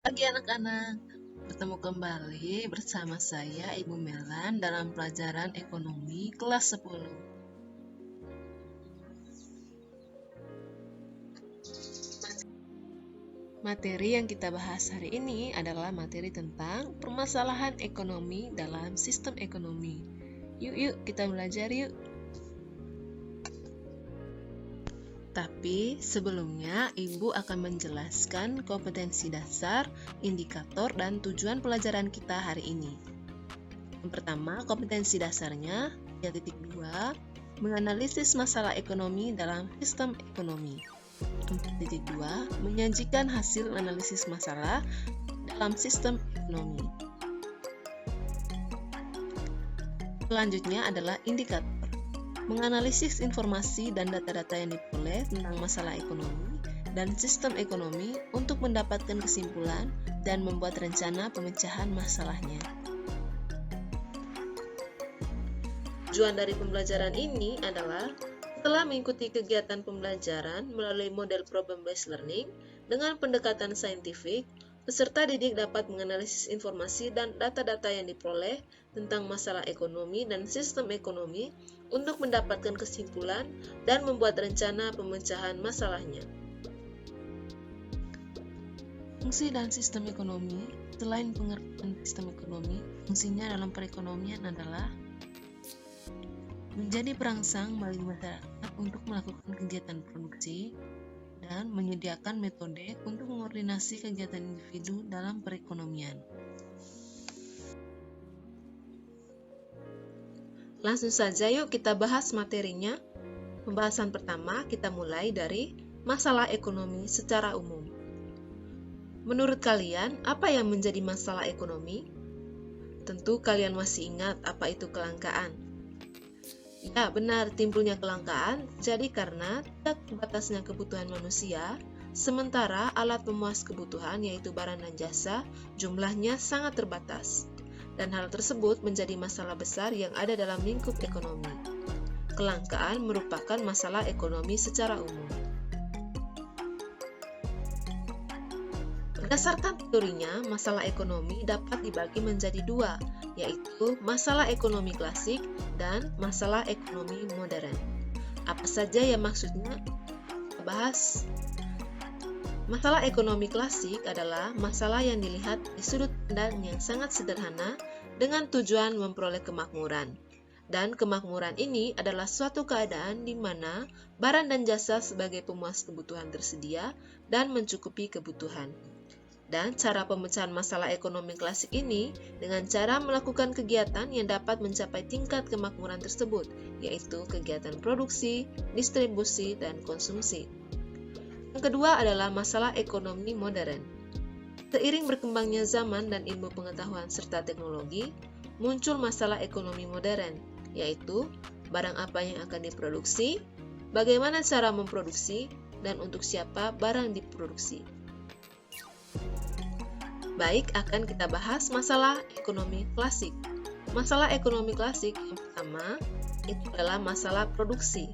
Pagi anak-anak, bertemu kembali bersama saya Ibu Melan dalam pelajaran ekonomi kelas 10. Materi yang kita bahas hari ini adalah materi tentang permasalahan ekonomi dalam sistem ekonomi. Yuk kita belajar yuk. Tapi sebelumnya Ibu akan menjelaskan kompetensi dasar, indikator, dan tujuan pelajaran kita hari ini. Yang pertama, kompetensi dasarnya, 3.2, menganalisis masalah ekonomi dalam sistem ekonomi. 4.2, menyajikan hasil analisis masalah dalam sistem ekonomi. Selanjutnya adalah indikator. Menganalisis informasi dan data-data yang diperoleh tentang masalah ekonomi dan sistem ekonomi untuk mendapatkan kesimpulan dan membuat rencana pemecahan masalahnya. Tujuan dari pembelajaran ini adalah setelah mengikuti kegiatan pembelajaran melalui model problem-based learning dengan pendekatan saintifik, peserta didik dapat menganalisis informasi dan data-data yang diperoleh tentang masalah ekonomi dan sistem ekonomi untuk mendapatkan kesimpulan dan membuat rencana pemecahan masalahnya. Fungsi dan sistem ekonomi. Selain pengertian sistem ekonomi, fungsinya dalam perekonomian adalah menjadi perangsang bagi masyarakat untuk melakukan kegiatan produksi dan menyediakan metode untuk mengkoordinasi kegiatan individu dalam perekonomian. Langsung saja yuk kita bahas materinya. Pembahasan pertama kita mulai dari masalah ekonomi secara umum. Menurut kalian, apa yang menjadi masalah ekonomi? Tentu kalian masih ingat apa itu kelangkaan. Ya, benar, timbulnya kelangkaan jadi karena tidak terbatasnya kebutuhan manusia, sementara alat pemuas kebutuhan yaitu barang dan jasa jumlahnya sangat terbatas. Dan hal tersebut menjadi masalah besar yang ada dalam lingkup ekonomi. Kelangkaan merupakan masalah ekonomi secara umum. Berdasarkan teorinya, masalah ekonomi dapat dibagi menjadi dua, yaitu masalah ekonomi klasik dan masalah ekonomi modern. Apa saja yang maksudnya? Kita bahas. Masalah ekonomi klasik adalah masalah yang dilihat di sudut pandang yang sangat sederhana dengan tujuan memperoleh kemakmuran. Dan kemakmuran ini adalah suatu keadaan di mana barang dan jasa sebagai pemuas kebutuhan tersedia dan mencukupi kebutuhan. Dan cara pemecahan masalah ekonomi klasik ini dengan cara melakukan kegiatan yang dapat mencapai tingkat kemakmuran tersebut, yaitu kegiatan produksi, distribusi, dan konsumsi. Yang kedua adalah masalah ekonomi modern. Seiring berkembangnya zaman dan ilmu pengetahuan serta teknologi, muncul masalah ekonomi modern, yaitu barang apa yang akan diproduksi, bagaimana cara memproduksi, dan untuk siapa barang diproduksi. Baik, akan kita bahas masalah ekonomi klasik. Masalah ekonomi klasik yang pertama itu adalah masalah produksi.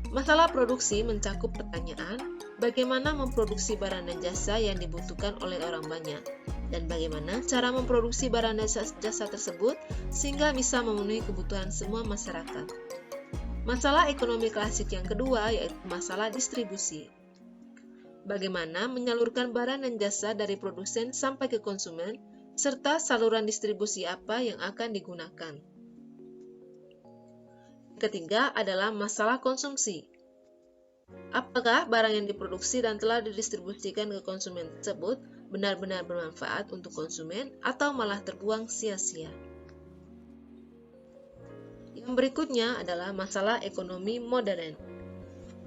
Masalah produksi mencakup pertanyaan bagaimana memproduksi barang dan jasa yang dibutuhkan oleh orang banyak, dan bagaimana cara memproduksi barang dan jasa tersebut sehingga bisa memenuhi kebutuhan semua masyarakat. Masalah ekonomi klasik yang kedua yaitu masalah distribusi. Bagaimana menyalurkan barang dan jasa dari produsen sampai ke konsumen, serta saluran distribusi apa yang akan digunakan. Ketiga adalah masalah konsumsi. Apakah barang yang diproduksi dan telah didistribusikan ke konsumen tersebut benar-benar bermanfaat untuk konsumen atau malah terbuang sia-sia? Yang berikutnya adalah masalah ekonomi modern.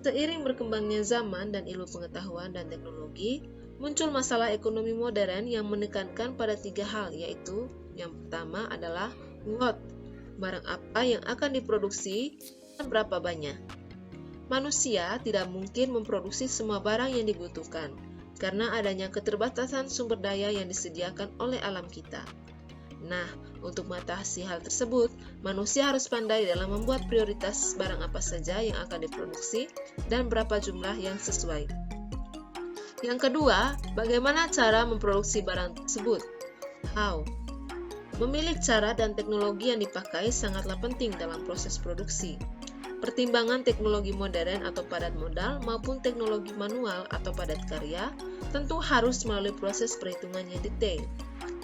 Seiring berkembangnya zaman dan ilmu pengetahuan dan teknologi, muncul masalah ekonomi modern yang menekankan pada tiga hal, yaitu yang pertama adalah what, barang apa yang akan diproduksi dan berapa banyak. Manusia tidak mungkin memproduksi semua barang yang dibutuhkan, karena adanya keterbatasan sumber daya yang disediakan oleh alam kita. Nah, untuk mengatasi hal tersebut, manusia harus pandai dalam membuat prioritas barang apa saja yang akan diproduksi dan berapa jumlah yang sesuai. Yang kedua, bagaimana cara memproduksi barang tersebut? How? Memilih cara dan teknologi yang dipakai sangatlah penting dalam proses produksi. Pertimbangan teknologi modern atau padat modal maupun teknologi manual atau padat karya tentu harus melalui proses perhitungan yang detail.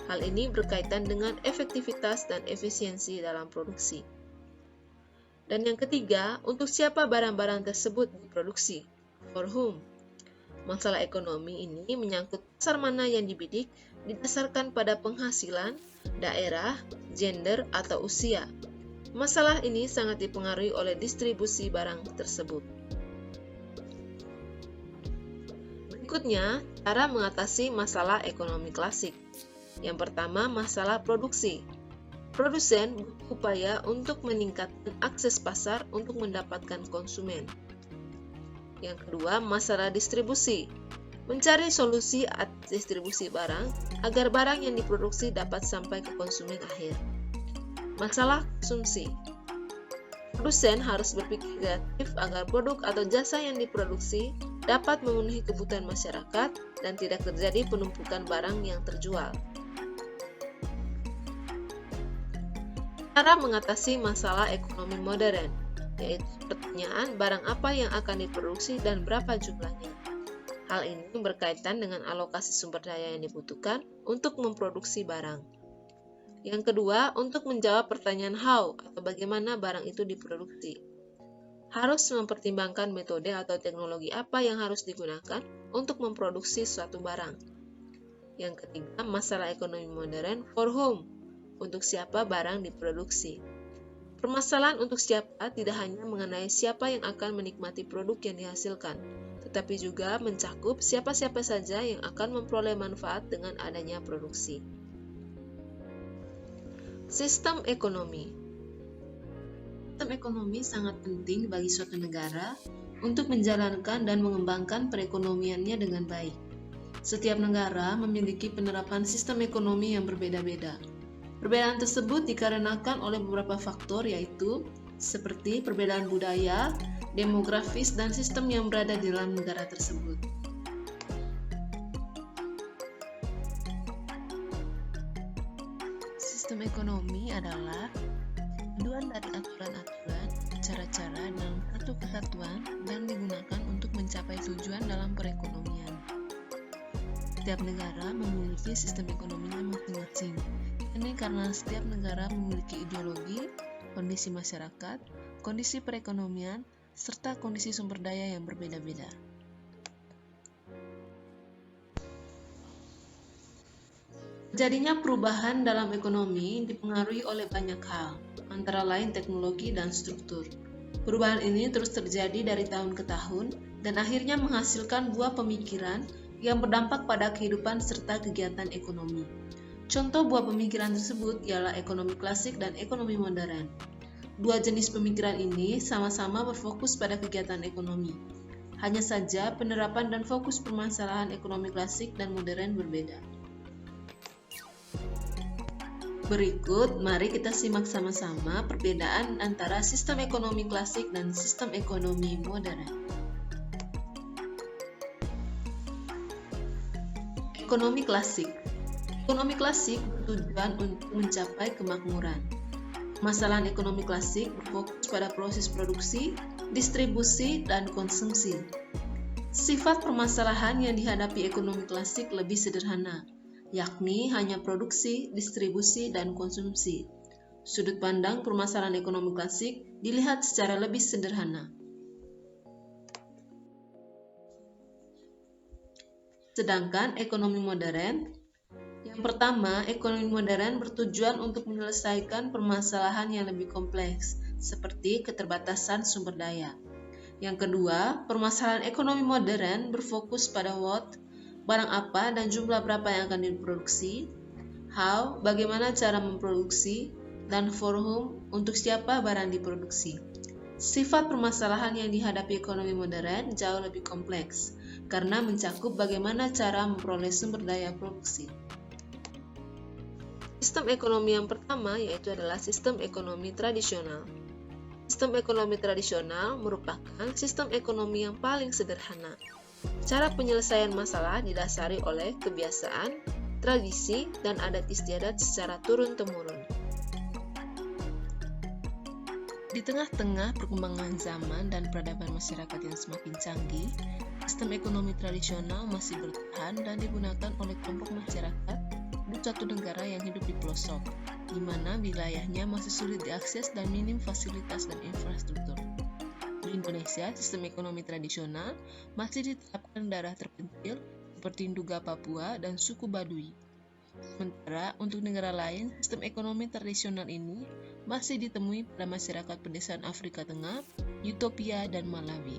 Hal ini berkaitan dengan efektivitas dan efisiensi dalam produksi. Dan yang ketiga, untuk siapa barang-barang tersebut diproduksi? For whom? Masalah ekonomi ini menyangkut pasar mana yang dibidik didasarkan pada penghasilan, daerah, gender, atau usia. Masalah ini sangat dipengaruhi oleh distribusi barang tersebut. Berikutnya, cara mengatasi masalah ekonomi klasik. Yang pertama, masalah produksi. Produsen berupaya untuk meningkatkan akses pasar untuk mendapatkan konsumen. Yang kedua, masalah distribusi. Mencari solusi atas distribusi barang agar barang yang diproduksi dapat sampai ke konsumen akhir. Masalah konsumsi. Produsen harus berpikir kreatif agar produk atau jasa yang diproduksi dapat memenuhi kebutuhan masyarakat dan tidak terjadi penumpukan barang yang terjual. Cara mengatasi masalah ekonomi modern, yaitu pertanyaan barang apa yang akan diproduksi dan berapa jumlahnya. Hal ini berkaitan dengan alokasi sumber daya yang dibutuhkan untuk memproduksi barang. Yang kedua, untuk menjawab pertanyaan how atau bagaimana barang itu diproduksi. Harus mempertimbangkan metode atau teknologi apa yang harus digunakan untuk memproduksi suatu barang. Yang ketiga, masalah ekonomi modern for whom, untuk siapa barang diproduksi. Permasalahan untuk siapa tidak hanya mengenai siapa yang akan menikmati produk yang dihasilkan, tetapi juga mencakup siapa-siapa saja yang akan memperoleh manfaat dengan adanya produksi. Sistem ekonomi. Sistem ekonomi sangat penting bagi suatu negara untuk menjalankan dan mengembangkan perekonomiannya dengan baik. Setiap negara memiliki penerapan sistem ekonomi yang berbeda-beda. Perbedaan tersebut dikarenakan oleh beberapa faktor, yaitu seperti perbedaan budaya, demografis, dan sistem yang berada di dalam negara tersebut. Sistem ekonomi adalah paduan dari aturan-aturan, cara-cara dalam satu kesatuan dan digunakan untuk mencapai tujuan dalam perekonomian. Setiap negara memiliki sistem ekonominya masing-masing. Ini karena setiap negara memiliki ideologi, kondisi masyarakat, kondisi perekonomian, serta kondisi sumber daya yang berbeda-beda. Terjadinya perubahan dalam ekonomi dipengaruhi oleh banyak hal, antara lain teknologi dan struktur. Perubahan ini terus terjadi dari tahun ke tahun dan akhirnya menghasilkan buah pemikiran yang berdampak pada kehidupan serta kegiatan ekonomi. Contoh buah pemikiran tersebut ialah ekonomi klasik dan ekonomi modern. Dua jenis pemikiran ini sama-sama berfokus pada kegiatan ekonomi. Hanya saja penerapan dan fokus permasalahan ekonomi klasik dan modern berbeda. Berikut, mari kita simak sama-sama perbedaan antara sistem ekonomi klasik dan sistem ekonomi modern. Ekonomi klasik. Ekonomi klasik bertujuan untuk mencapai kemakmuran. Permasalahan ekonomi klasik berfokus pada proses produksi, distribusi, dan konsumsi. Sifat permasalahan yang dihadapi ekonomi klasik lebih sederhana, yakni hanya produksi, distribusi, dan konsumsi. Sudut pandang permasalahan ekonomi klasik dilihat secara lebih sederhana. Sedangkan ekonomi modern, yang pertama, ekonomi modern bertujuan untuk menyelesaikan permasalahan yang lebih kompleks, seperti keterbatasan sumber daya. Yang kedua, permasalahan ekonomi modern berfokus pada what, barang apa dan jumlah berapa yang akan diproduksi, how, bagaimana cara memproduksi, dan for whom, untuk siapa barang diproduksi. Sifat permasalahan yang dihadapi ekonomi modern jauh lebih kompleks, karena mencakup bagaimana cara memperoleh sumber daya produksi. Sistem ekonomi yang pertama yaitu adalah sistem ekonomi tradisional. Sistem ekonomi tradisional merupakan sistem ekonomi yang paling sederhana. Cara penyelesaian masalah didasari oleh kebiasaan, tradisi, dan adat istiadat secara turun-temurun. Di tengah-tengah perkembangan zaman dan peradaban masyarakat yang semakin canggih, sistem ekonomi tradisional masih bertahan dan digunakan oleh kelompok masyarakat di suatu negara yang hidup di pelosok, di mana wilayahnya masih sulit diakses dan minim fasilitas dan infrastruktur. Di Indonesia, sistem ekonomi tradisional masih diterapkan daerah terpencil seperti Nduga Papua dan suku Baduy. Sementara untuk negara lain, sistem ekonomi tradisional ini masih ditemui pada masyarakat pedesaan Afrika Tengah, Ethiopia, dan Malawi.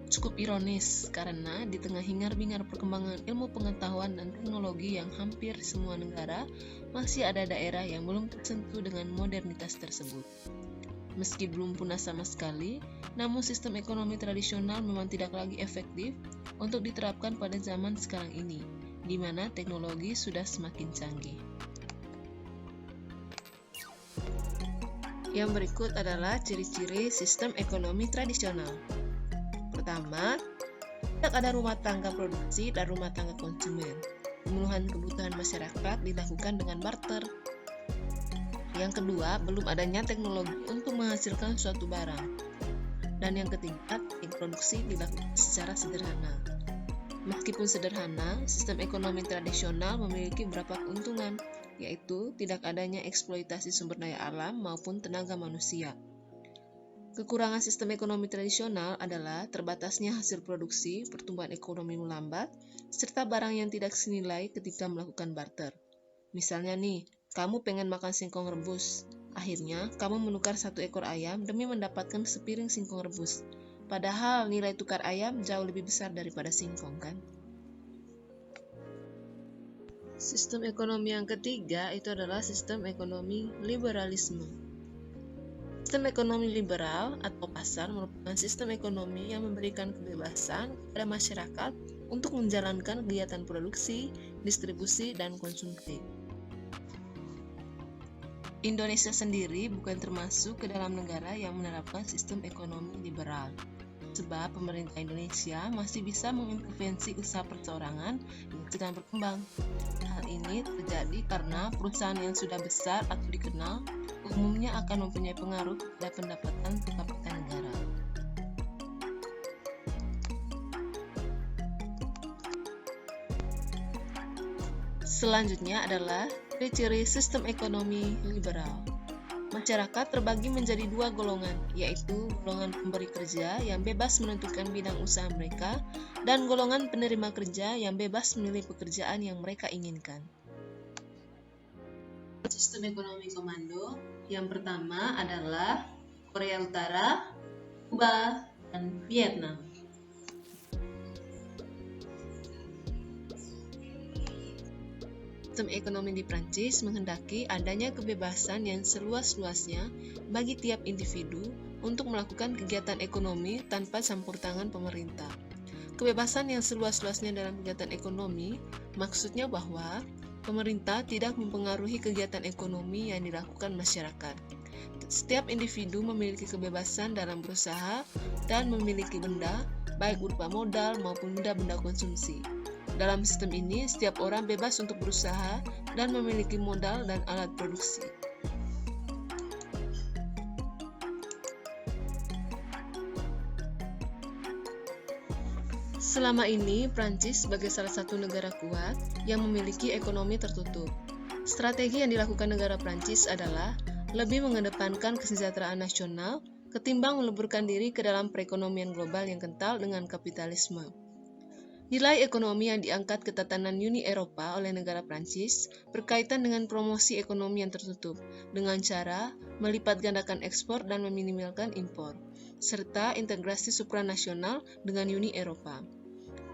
Cukup ironis karena di tengah hingar-bingar perkembangan ilmu pengetahuan dan teknologi yang hampir semua negara, masih ada daerah yang belum tersentuh dengan modernitas tersebut. Meski belum punah sama sekali, namun sistem ekonomi tradisional memang tidak lagi efektif untuk diterapkan pada zaman sekarang ini, di mana teknologi sudah semakin canggih. Yang berikut adalah ciri-ciri sistem ekonomi tradisional. Pertama, tidak ada rumah tangga produksi dan rumah tangga konsumen. Pemenuhan kebutuhan masyarakat dilakukan dengan barter. Yang kedua, belum adanya teknologi untuk menghasilkan suatu barang. Dan yang ketiga, produksi dilakukan secara sederhana. Meskipun sederhana, sistem ekonomi tradisional memiliki beberapa keuntungan, yaitu tidak adanya eksploitasi sumber daya alam maupun tenaga manusia. Kekurangan sistem ekonomi tradisional adalah terbatasnya hasil produksi, pertumbuhan ekonomi melambat, serta barang yang tidak senilai ketika melakukan barter. Misalnya nih, kamu pengen makan singkong rebus. Akhirnya, kamu menukar 1 ekor ayam demi mendapatkan sepiring singkong rebus. Padahal nilai tukar ayam jauh lebih besar daripada singkong, kan? Sistem ekonomi yang ketiga itu adalah sistem ekonomi liberalisme. Sistem ekonomi liberal atau pasar merupakan sistem ekonomi yang memberikan kebebasan kepada masyarakat untuk menjalankan kegiatan produksi, distribusi, dan konsumsi. Indonesia sendiri bukan termasuk ke dalam negara yang menerapkan sistem ekonomi liberal, sebab pemerintah Indonesia masih bisa mengintervensi usaha perseorangan yang sedang berkembang. Hal ini terjadi karena perusahaan yang sudah besar atau dikenal umumnya akan mempunyai pengaruh pada pendapatan per kapita negara. Selanjutnya adalah ciri-ciri sistem ekonomi liberal. Masyarakat terbagi menjadi 2 golongan, yaitu golongan pemberi kerja yang bebas menentukan bidang usaha mereka dan golongan penerima kerja yang bebas memilih pekerjaan yang mereka inginkan. Sistem ekonomi komando yang pertama adalah Korea Utara, Kuba, dan Vietnam. Sistem ekonomi di Prancis menghendaki adanya kebebasan yang seluas-luasnya bagi tiap individu untuk melakukan kegiatan ekonomi tanpa campur tangan pemerintah. Kebebasan yang seluas-luasnya dalam kegiatan ekonomi maksudnya bahwa pemerintah tidak mempengaruhi kegiatan ekonomi yang dilakukan masyarakat. Setiap individu memiliki kebebasan dalam berusaha dan memiliki benda, baik berupa modal maupun benda-benda konsumsi. Dalam sistem ini, setiap orang bebas untuk berusaha dan memiliki modal dan alat produksi. Selama ini, Prancis sebagai salah satu negara kuat yang memiliki ekonomi tertutup. Strategi yang dilakukan negara Prancis adalah lebih mengedepankan kesejahteraan nasional ketimbang meleburkan diri ke dalam perekonomian global yang kental dengan kapitalisme. Nilai ekonomi yang diangkat ke tatanan Uni Eropa oleh negara Prancis berkaitan dengan promosi ekonomi yang tertutup dengan cara melipat gandakan ekspor dan meminimalkan impor, serta integrasi supranasional dengan Uni Eropa.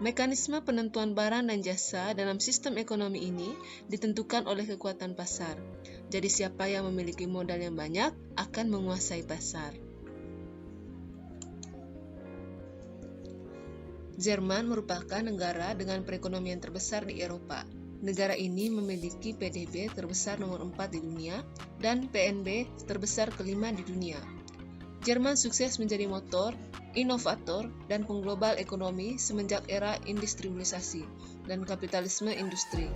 Mekanisme penentuan barang dan jasa dalam sistem ekonomi ini ditentukan oleh kekuatan pasar. Jadi siapa yang memiliki modal yang banyak akan menguasai pasar. Jerman merupakan negara dengan perekonomian terbesar di Eropa. Negara ini memiliki PDB terbesar nomor 4 di dunia dan PNB terbesar kelima di dunia. Jerman sukses menjadi motor, inovator, dan pengglobal ekonomi semenjak era industrialisasi dan kapitalisme industri.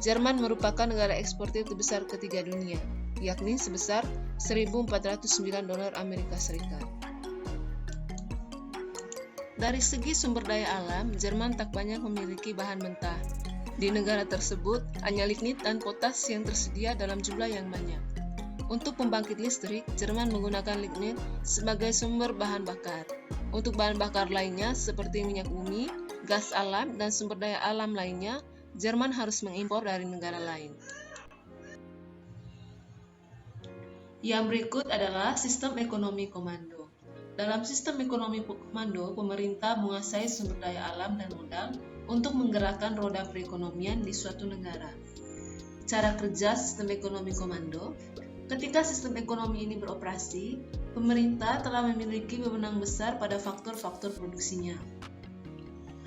Jerman merupakan negara eksportir terbesar ketiga dunia, yakni sebesar $1.409 Amerika Serikat. Dari segi sumber daya alam, Jerman tak banyak memiliki bahan mentah. Di negara tersebut, hanya lignit dan potas yang tersedia dalam jumlah yang banyak. Untuk pembangkit listrik, Jerman menggunakan lignit sebagai sumber bahan bakar. Untuk bahan bakar lainnya seperti minyak bumi, gas alam, dan sumber daya alam lainnya, Jerman harus mengimpor dari negara lain. Yang berikut adalah sistem ekonomi komando. Dalam sistem ekonomi komando, pemerintah menguasai sumber daya alam dan modal untuk menggerakkan roda perekonomian di suatu negara. Cara kerja sistem ekonomi komando. Ketika sistem ekonomi ini beroperasi, pemerintah telah memiliki wewenang besar pada faktor-faktor produksinya.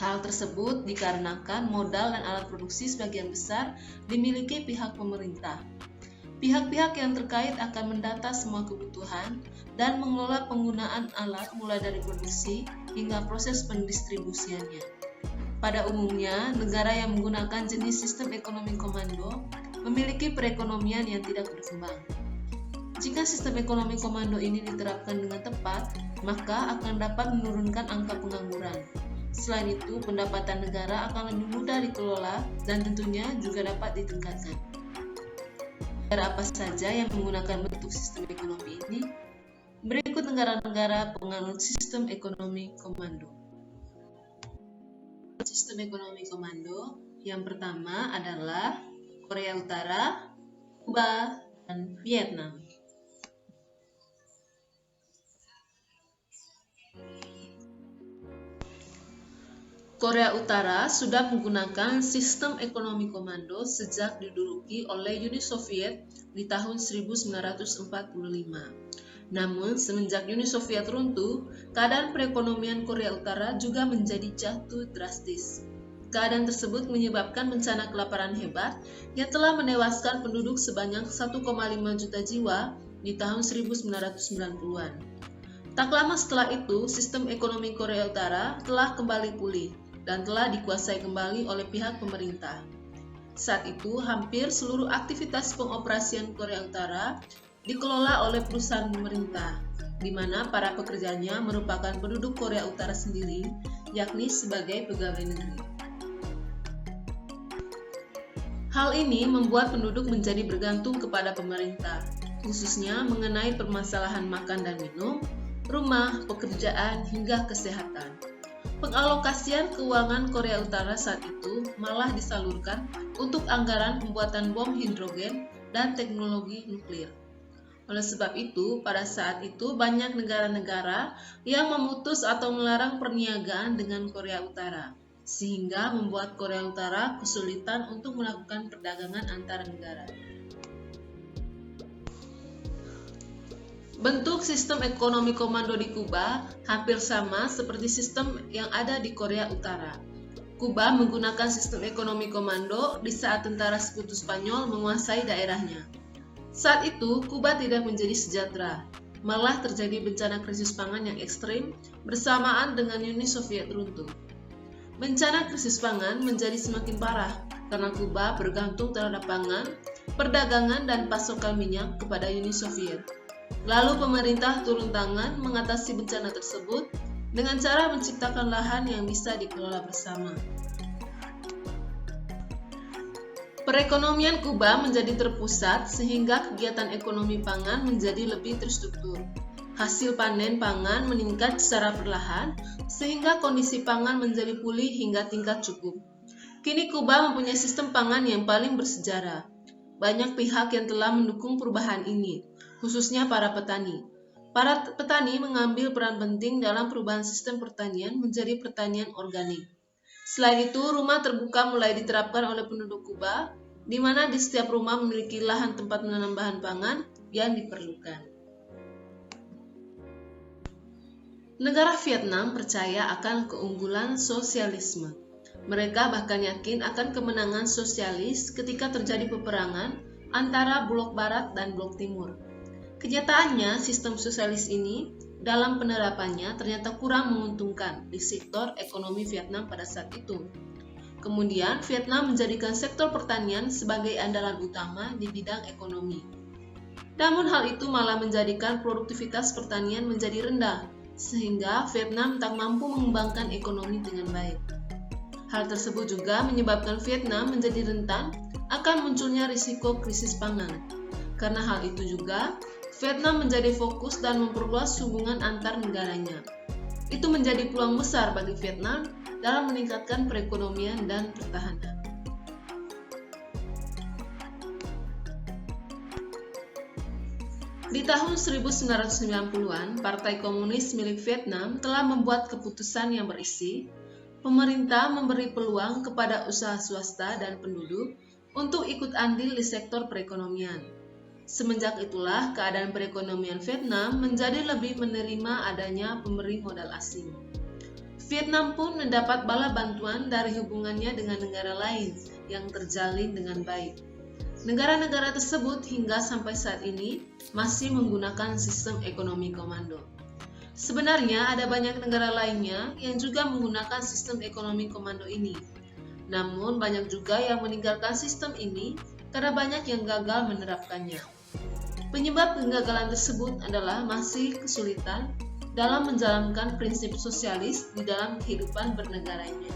Hal tersebut dikarenakan modal dan alat produksi sebagian besar dimiliki pihak pemerintah. Pihak-pihak yang terkait akan mendata semua kebutuhan dan mengelola penggunaan alat mulai dari produksi hingga proses pendistribusiannya. Pada umumnya, negara yang menggunakan jenis sistem ekonomi komando memiliki perekonomian yang tidak berkembang. Jika sistem ekonomi komando ini diterapkan dengan tepat, maka akan dapat menurunkan angka pengangguran. Selain itu, pendapatan negara akan lebih mudah dikelola dan tentunya juga dapat ditingkatkan. Negara apa saja yang menggunakan bentuk sistem ekonomi ini? Berikut negara-negara penganut sistem ekonomi komando. Sistem ekonomi komando yang pertama adalah Korea Utara, Kuba, dan Vietnam. Korea Utara sudah menggunakan sistem ekonomi komando sejak diduduki oleh Uni Soviet di tahun 1945. Namun, semenjak Uni Soviet runtuh, keadaan perekonomian Korea Utara juga menjadi jatuh drastis. Keadaan tersebut menyebabkan bencana kelaparan hebat yang telah menewaskan penduduk sebanyak 1,5 juta jiwa di tahun 1990-an. Tak lama setelah itu, sistem ekonomi Korea Utara telah kembali pulih dan telah dikuasai kembali oleh pihak pemerintah. Saat itu, hampir seluruh aktivitas pengoperasian Korea Utara dikelola oleh perusahaan pemerintah, di mana para pekerjanya merupakan penduduk Korea Utara sendiri, yakni sebagai pegawai negeri. Hal ini membuat penduduk menjadi bergantung kepada pemerintah, khususnya mengenai permasalahan makan dan minum, rumah, pekerjaan, hingga kesehatan. Pengalokasian keuangan Korea Utara saat itu malah disalurkan untuk anggaran pembuatan bom hidrogen dan teknologi nuklir. Oleh sebab itu, pada saat itu banyak negara-negara yang memutus atau melarang perniagaan dengan Korea Utara, sehingga membuat Korea Utara kesulitan untuk melakukan perdagangan antar negara. Bentuk sistem ekonomi komando di Kuba hampir sama seperti sistem yang ada di Korea Utara. Kuba menggunakan sistem ekonomi komando di saat tentara Sekutu Spanyol menguasai daerahnya. Saat itu, Kuba tidak menjadi sejahtera, malah terjadi bencana krisis pangan yang ekstrim bersamaan dengan Uni Soviet runtuh. Bencana krisis pangan menjadi semakin parah karena Kuba bergantung terhadap pangan, perdagangan, dan pasokan minyak kepada Uni Soviet. Lalu pemerintah turun tangan mengatasi bencana tersebut dengan cara menciptakan lahan yang bisa dikelola bersama. Perekonomian Kuba menjadi terpusat sehingga kegiatan ekonomi pangan menjadi lebih terstruktur. Hasil panen pangan meningkat secara perlahan sehingga kondisi pangan menjadi pulih hingga tingkat cukup. Kini Kuba mempunyai sistem pangan yang paling bersejarah. Banyak pihak yang telah mendukung perubahan ini, khususnya para petani. Para petani mengambil peran penting dalam perubahan sistem pertanian menjadi pertanian organik. Selain itu, rumah terbuka mulai diterapkan oleh penduduk Kuba, di mana di setiap rumah memiliki lahan tempat menanam bahan pangan yang diperlukan. Negara Vietnam percaya akan keunggulan sosialisme. Mereka bahkan yakin akan kemenangan sosialis ketika terjadi peperangan antara blok barat dan blok timur. Kenyataannya, sistem sosialis ini dalam penerapannya ternyata kurang menguntungkan di sektor ekonomi Vietnam pada saat itu. Kemudian, Vietnam menjadikan sektor pertanian sebagai andalan utama di bidang ekonomi. Namun hal itu malah menjadikan produktivitas pertanian menjadi rendah, sehingga Vietnam tak mampu mengembangkan ekonomi dengan baik. Hal tersebut juga menyebabkan Vietnam menjadi rentan akan munculnya risiko krisis pangan. Karena hal itu juga, Vietnam menjadi fokus dan memperluas hubungan antar negaranya. Itu menjadi peluang besar bagi Vietnam dalam meningkatkan perekonomian dan pertahanan. Di tahun 1990-an, Partai Komunis milik Vietnam telah membuat keputusan yang berisi pemerintah memberi peluang kepada usaha swasta dan penduduk untuk ikut andil di sektor perekonomian. Semenjak itulah, keadaan perekonomian Vietnam menjadi lebih menerima adanya pemberi modal asing. Vietnam pun mendapat bala bantuan dari hubungannya dengan negara lain yang terjalin dengan baik. Negara-negara tersebut hingga sampai saat ini masih menggunakan sistem ekonomi komando. Sebenarnya ada banyak negara lainnya yang juga menggunakan sistem ekonomi komando ini. Namun banyak juga yang meninggalkan sistem ini karena banyak yang gagal menerapkannya. Penyebab kegagalan tersebut adalah masih kesulitan dalam menjalankan prinsip sosialis di dalam kehidupan bernegaranya.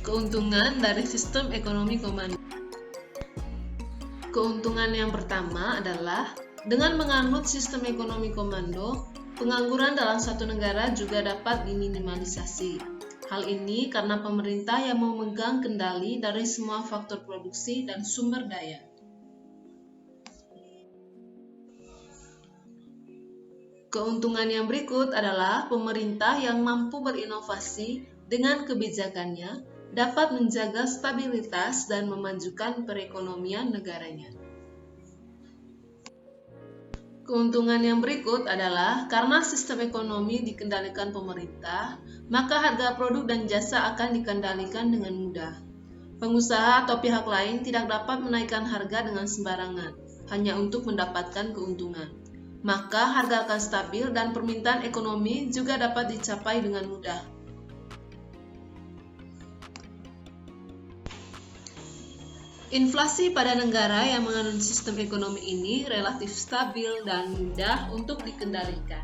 Keuntungan dari sistem ekonomi komando. Keuntungan yang pertama adalah dengan menganut sistem ekonomi komando, pengangguran dalam suatu negara juga dapat diminimalisasi. Hal ini karena pemerintah yang memegang kendali dari semua faktor produksi dan sumber daya. Keuntungan yang berikut adalah pemerintah yang mampu berinovasi dengan kebijakannya dapat menjaga stabilitas dan memajukan perekonomian negaranya. Keuntungan yang berikut adalah karena sistem ekonomi dikendalikan pemerintah, maka harga produk dan jasa akan dikendalikan dengan mudah. Pengusaha atau pihak lain tidak dapat menaikkan harga dengan sembarangan, hanya untuk mendapatkan keuntungan. Maka harga akan stabil dan permintaan ekonomi juga dapat dicapai dengan mudah. Inflasi pada negara yang menganut sistem ekonomi ini relatif stabil dan mudah untuk dikendalikan.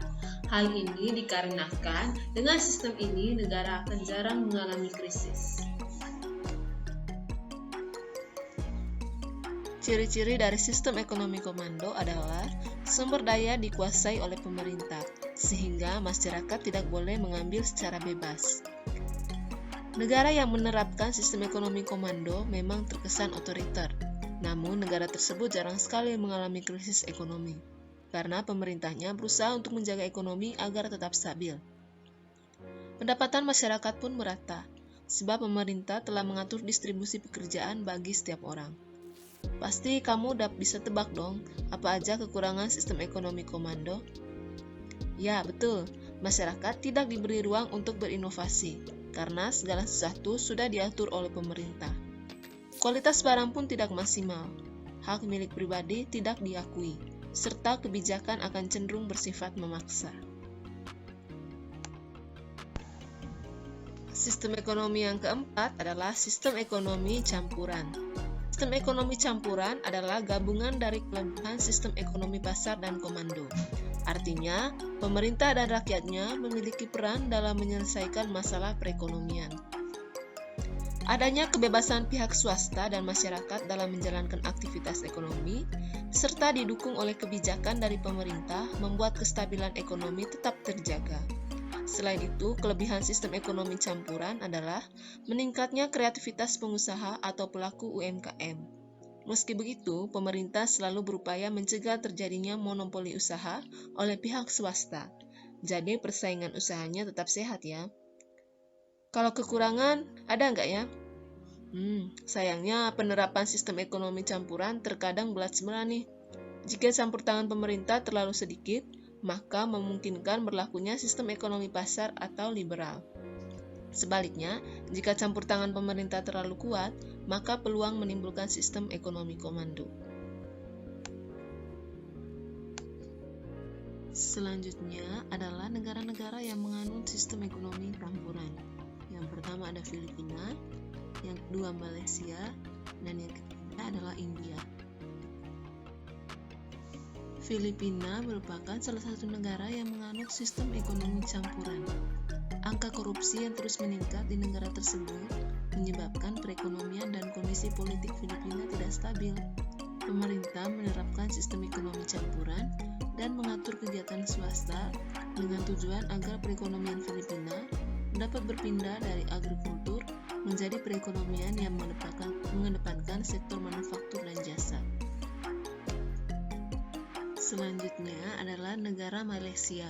Hal ini dikarenakan dengan sistem ini negara akan jarang mengalami krisis. Ciri-ciri dari sistem ekonomi komando adalah sumber daya dikuasai oleh pemerintah, sehingga masyarakat tidak boleh mengambil secara bebas. Negara yang menerapkan sistem ekonomi komando memang terkesan otoriter, namun negara tersebut jarang sekali mengalami krisis ekonomi, karena pemerintahnya berusaha untuk menjaga ekonomi agar tetap stabil. Pendapatan masyarakat pun merata, sebab pemerintah telah mengatur distribusi pekerjaan bagi setiap orang. Pasti kamu udah bisa tebak dong, apa aja kekurangan sistem ekonomi komando? Ya, betul, masyarakat tidak diberi ruang untuk berinovasi, karena segala sesuatu sudah diatur oleh pemerintah. Kualitas barang pun tidak maksimal, hak milik pribadi tidak diakui, serta kebijakan akan cenderung bersifat memaksa. Sistem ekonomi yang keempat adalah sistem ekonomi campuran. Sistem ekonomi campuran adalah gabungan dari kelebihan sistem ekonomi pasar dan komando. Artinya, pemerintah dan rakyatnya memiliki peran dalam menyelesaikan masalah perekonomian. Adanya kebebasan pihak swasta dan masyarakat dalam menjalankan aktivitas ekonomi, serta didukung oleh kebijakan dari pemerintah membuat kestabilan ekonomi tetap terjaga. Selain itu, kelebihan sistem ekonomi campuran adalah meningkatnya kreativitas pengusaha atau pelaku UMKM. Meski begitu, pemerintah selalu berupaya mencegah terjadinya monopoli usaha oleh pihak swasta. Jadi persaingan usahanya tetap sehat ya. Kalau kekurangan, ada nggak ya? Sayangnya penerapan sistem ekonomi campuran terkadang berat sebelah nih. Jika campur tangan pemerintah terlalu sedikit, maka memungkinkan berlakunya sistem ekonomi pasar atau liberal. Sebaliknya, jika campur tangan pemerintah terlalu kuat, maka peluang menimbulkan sistem ekonomi komando. Selanjutnya adalah negara-negara yang menganut sistem ekonomi campuran. Yang pertama ada Filipina, yang kedua Malaysia, dan yang ketiga adalah India. Filipina merupakan salah satu negara yang menganut sistem ekonomi campuran. Angka korupsi yang terus meningkat di negara tersebut menyebabkan perekonomian dan kondisi politik Filipina tidak stabil. Pemerintah menerapkan sistem ekonomi campuran dan mengatur kegiatan swasta dengan tujuan agar perekonomian Filipina dapat berpindah dari agrikultur menjadi perekonomian yang mengedepankan sektor manufaktur dan jasa. Selanjutnya adalah negara Malaysia.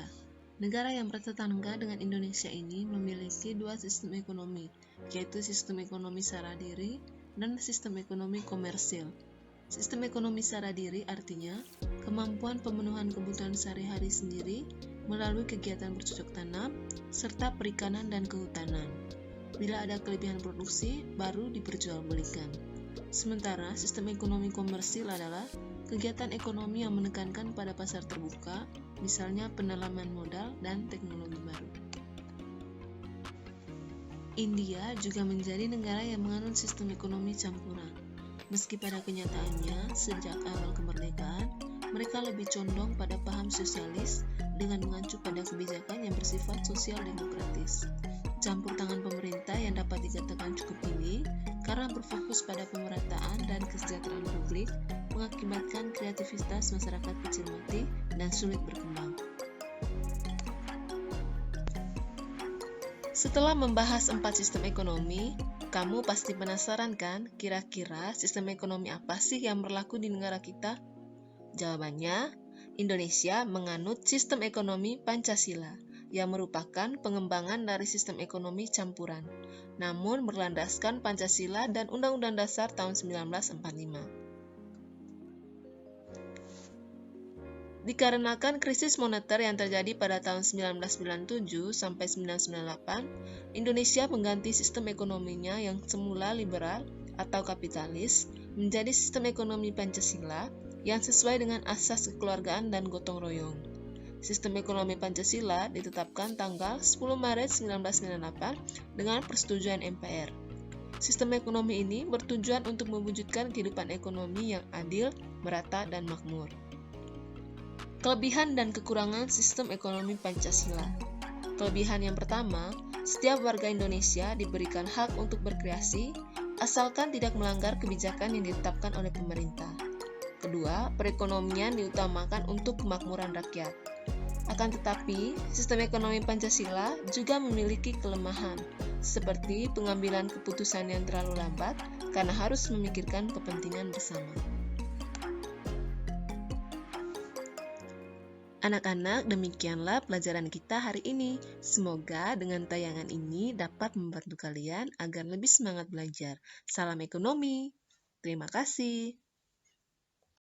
Negara yang bertetangga dengan Indonesia ini memiliki dua sistem ekonomi, yaitu sistem ekonomi sara diri dan sistem ekonomi komersil. Sistem ekonomi sara diri artinya kemampuan pemenuhan kebutuhan sehari-hari sendiri melalui kegiatan bercocok tanam serta perikanan dan kehutanan. Bila ada kelebihan produksi, baru diperjualbelikan. Sementara sistem ekonomi komersil adalah kegiatan ekonomi yang menekankan pada pasar terbuka, misalnya pendalaman modal dan teknologi baru. India juga menjadi negara yang menganut sistem ekonomi campuran. Meski pada kenyataannya, sejak awal kemerdekaan, mereka lebih condong pada paham sosialis dengan mengacu pada kebijakan yang bersifat sosial demokratis. Campur tangan pemerintah yang dapat dikatakan cukup tinggi karena berfokus pada pemerataan dan kesejahteraan publik mengakibatkan kreativitas masyarakat kecil mati dan sulit berkembang. Setelah membahas 4 sistem ekonomi, kamu pasti penasaran kan kira-kira sistem ekonomi apa sih yang berlaku di negara kita? Jawabannya, Indonesia menganut sistem ekonomi Pancasila yang merupakan pengembangan dari sistem ekonomi campuran, namun berlandaskan Pancasila dan Undang-Undang Dasar tahun 1945. Dikarenakan krisis moneter yang terjadi pada tahun 1997 sampai 1998, Indonesia mengganti sistem ekonominya yang semula liberal atau kapitalis menjadi sistem ekonomi Pancasila yang sesuai dengan asas kekeluargaan dan gotong royong. Sistem ekonomi Pancasila ditetapkan tanggal 10 Maret 1998 dengan persetujuan MPR. Sistem ekonomi ini bertujuan untuk mewujudkan kehidupan ekonomi yang adil, merata, dan makmur. Kelebihan dan kekurangan sistem ekonomi Pancasila. Kelebihan yang pertama, setiap warga Indonesia diberikan hak untuk berkreasi, asalkan tidak melanggar kebijakan yang ditetapkan oleh pemerintah. Kedua, perekonomian diutamakan untuk kemakmuran rakyat. Akan tetapi, sistem ekonomi Pancasila juga memiliki kelemahan, seperti pengambilan keputusan yang terlalu lambat karena harus memikirkan kepentingan bersama. Anak-anak, demikianlah pelajaran kita hari ini. Semoga dengan tayangan ini dapat membantu kalian agar lebih semangat belajar. Salam ekonomi. Terima kasih.